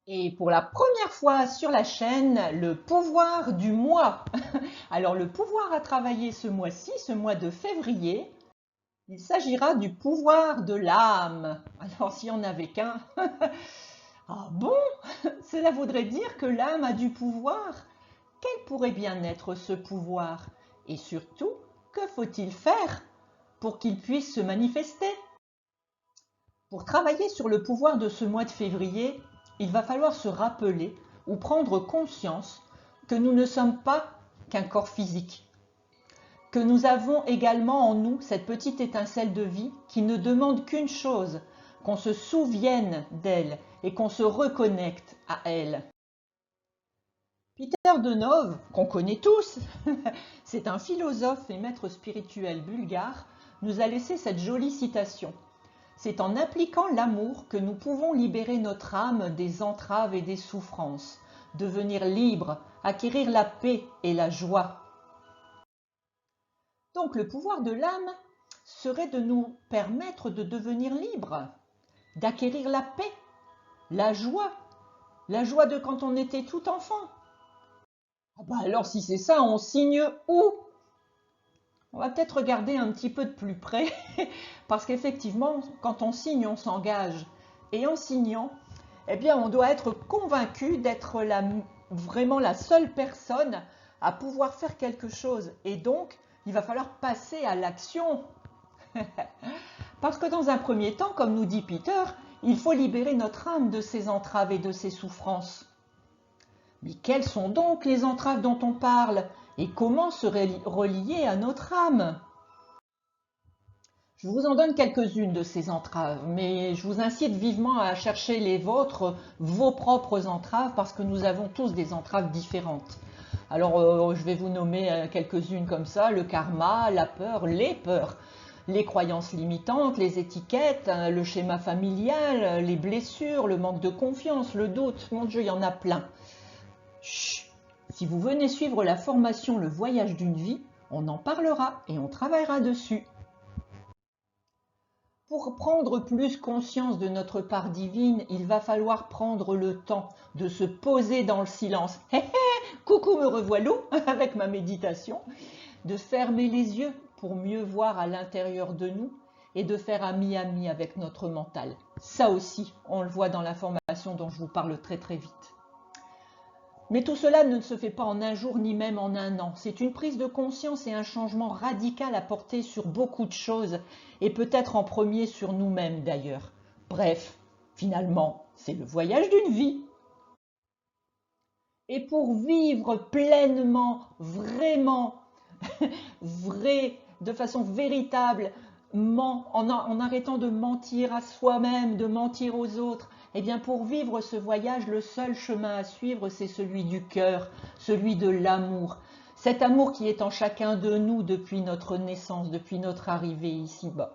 Et pour la première fois sur la chaîne, le pouvoir du mois. Alors le pouvoir à travailler ce mois-ci, ce mois de février, il s'agira du pouvoir de l'âme. Alors s'il n'y en avait qu'un, ah bon? Cela voudrait dire que l'âme a du pouvoir? Quel pourrait bien être ce pouvoir? Et surtout, que faut-il faire pour qu'il puisse se manifester? Pour travailler sur le pouvoir de ce mois de février, il va falloir se rappeler ou prendre conscience que nous ne sommes pas qu'un corps physique, que nous avons également en nous cette petite étincelle de vie qui ne demande qu'une chose, qu'on se souvienne d'elle et qu'on se reconnecte à elle. Peter Denov, qu'on connaît tous, c'est un philosophe et maître spirituel bulgare, nous a laissé cette jolie citation. C'est en appliquant l'amour que nous pouvons libérer notre âme des entraves et des souffrances, devenir libre, acquérir la paix et la joie. Donc le pouvoir de l'âme serait de nous permettre de devenir libres, d'acquérir la joie de quand on était tout enfant. Ah bah alors si c'est ça, on signe où? On va peut-être regarder un petit peu de plus près, parce qu'effectivement, quand on signe, on s'engage. Et en signant, eh bien, on doit être convaincu d'être vraiment la seule personne à pouvoir faire quelque chose. Et donc, il va falloir passer à l'action. Parce que dans un premier temps, comme nous dit Peter, il faut libérer notre âme de ses entraves et de ses souffrances. Mais quelles sont donc les entraves dont on parle et comment se relier à notre âme? Je vous en donne quelques-unes de ces entraves, mais je vous incite vivement à chercher les vôtres, vos propres entraves, parce que nous avons tous des entraves différentes. Alors, je vais vous nommer quelques-unes comme ça, le karma, la peur, les croyances limitantes, les étiquettes, le schéma familial, les blessures, le manque de confiance, le doute. Mon Dieu, il y en a plein. Chut. Si vous venez suivre la formation Le voyage d'une vie, on en parlera et on travaillera dessus. Pour prendre plus conscience de notre part divine, il va falloir prendre le temps de se poser dans le silence. Hé hé, coucou, me revoilà avec ma méditation. De fermer les yeux pour mieux voir à l'intérieur de nous et de faire ami-ami avec notre mental. Ça aussi, on le voit dans la formation dont je vous parle très très vite. Mais tout cela ne se fait pas en un jour ni même en un an. C'est une prise de conscience et un changement radical à porter sur beaucoup de choses et peut-être en premier sur nous-mêmes d'ailleurs. Bref, finalement, c'est le voyage d'une vie. Et pour vivre pleinement, vraiment, de façon véritable, en arrêtant de mentir à soi-même, de mentir aux autres, eh bien pour vivre ce voyage, le seul chemin à suivre, c'est celui du cœur, celui de l'amour. Cet amour qui est en chacun de nous depuis notre naissance, depuis notre arrivée ici-bas.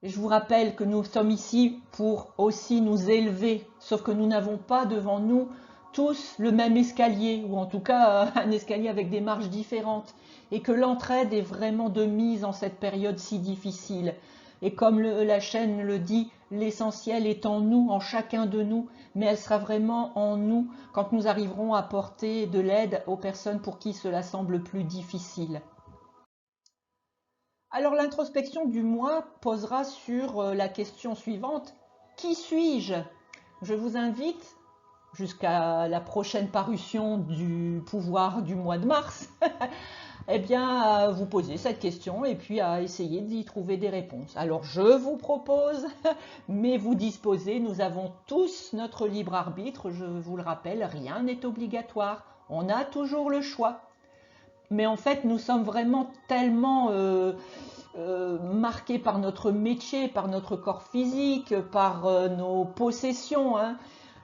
Je vous rappelle que nous sommes ici pour aussi nous élever, sauf que nous n'avons pas devant nous tous le même escalier, ou en tout cas un escalier avec des marches différentes, et que l'entraide est vraiment de mise en cette période si difficile. Et comme la chaîne le dit, l'essentiel est en nous, en chacun de nous, mais elle sera vraiment en nous quand nous arriverons à porter de l'aide aux personnes pour qui cela semble plus difficile. Alors l'introspection du moi posera sur la question suivante, qui suis-je? Je vous invite, jusqu'à la prochaine parution du pouvoir du mois de mars, eh bien, à vous poser cette question et puis à essayer d'y trouver des réponses. Alors je vous propose, mais vous disposez, nous avons tous notre libre arbitre, je vous le rappelle, rien n'est obligatoire, on a toujours le choix. Mais en fait, nous sommes vraiment tellement marqués par notre métier, par notre corps physique, par nos possessions. Hein.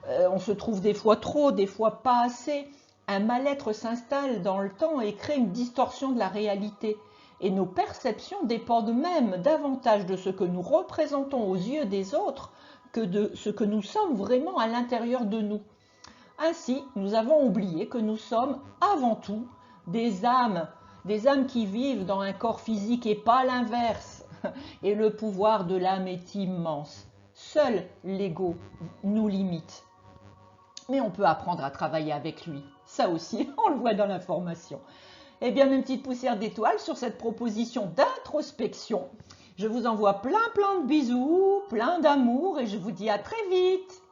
On se trouve des fois trop, des fois pas assez. Un mal-être s'installe dans le temps et crée une distorsion de la réalité. Et nos perceptions dépendent même davantage de ce que nous représentons aux yeux des autres que de ce que nous sommes vraiment à l'intérieur de nous. Ainsi, nous avons oublié que nous sommes avant tout des âmes qui vivent dans un corps physique et pas l'inverse. Et le pouvoir de l'âme est immense. Seul l'ego nous limite. Mais on peut apprendre à travailler avec lui. Ça aussi, on le voit dans l'information. Eh bien, mes petites poussières d'étoiles sur cette proposition d'introspection. Je vous envoie plein de bisous, plein d'amour et je vous dis à très vite.